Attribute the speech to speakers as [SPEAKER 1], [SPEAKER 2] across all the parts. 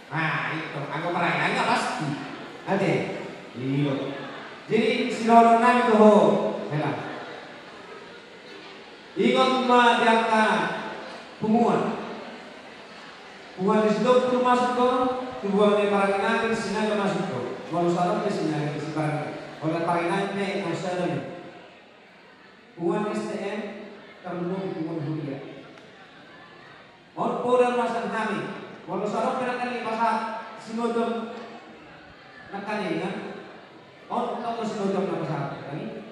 [SPEAKER 1] Nah itu, aku perayaan nggak pasti. Ade, iya. Jadi si Ronan itu ho, hela. Ingat mah diangka punguan. Punguan di situ perlu masuk ke tubuh yang parangina di sini ada masuk ke. Walau salah di sini ada di parangina. Oleh parangina ini yang saya punguan STM terlalu punguan huria. Orang dan masan kami. Walau salah pernah di pasar sinodom nakaninya. Orang tahu sinodom na pasar kami.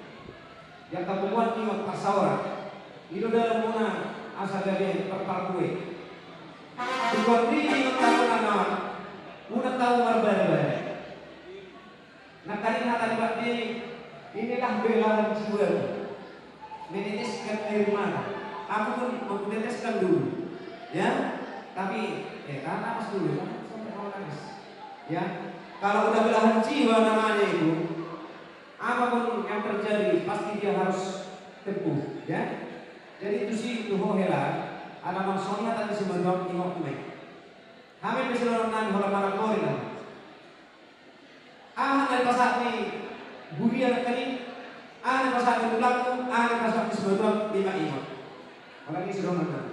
[SPEAKER 1] Yang kepunguan ingat pasawara. Itu dalam muna asal dari perparkue. Tujuan ini tahu nama, muna tahu berbeda. Nah kali hati ini inilah belahan jiwa. Meneteskan air mata. Aku pun meneteskan dulu, ya. Tapi karena pas dulu kan sampai awal nangis, ya. Kalau udah belahan jiwa namanya itu, apapun yang terjadi pasti dia harus teguh, ya. Jadi itu sih itu hohela, ada maksudnya tadi sebelum tengok me. Kami bisa nonton bola malam kori lah. Dari pasar ni burian kali, dari pasar ni bulan dari pasar ni sebelum 5 Orang ini sudah nonton.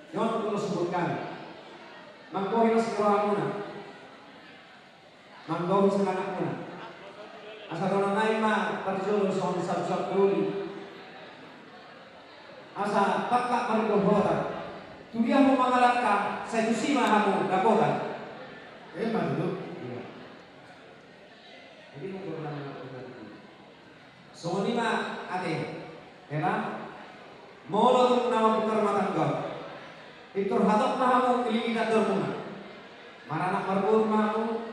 [SPEAKER 1] Jangan perlu sebutkan. Mangkori mas kerohamuna, mangkori semangatuna. Asal orang lain mah perjuangan soal sab-sab dulu. Asa pakak berdohora. Tudia mau mengalahkan saya tu sima kamu dakotan. Mah dulu. Iya. Jadi mau berulang so ni mah ate. Kena molo tu nama penghormatan kau. Itu hadap mahamu kelili tak terpunah. Maranak marbur mahamu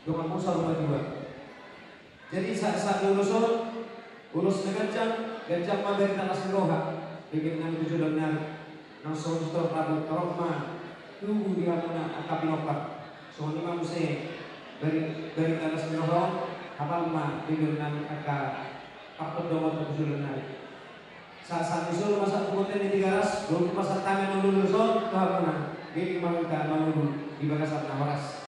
[SPEAKER 1] dengan musuh rumah dua. Jadi saat ulus negajang gajah mandiri tanah siroha. Bikin dengan tujuh dan nyari nang sosok Prabu Tarokma tunggu dia mana akap inopak so ini mah dari tanah siroha kapal mah bikin dengan akap pakut dong tujuh dan nyari saat itu masa kemudian di garas belum pasang tangan dulu son tuh mana bikin malukan malu di bagasat nawaras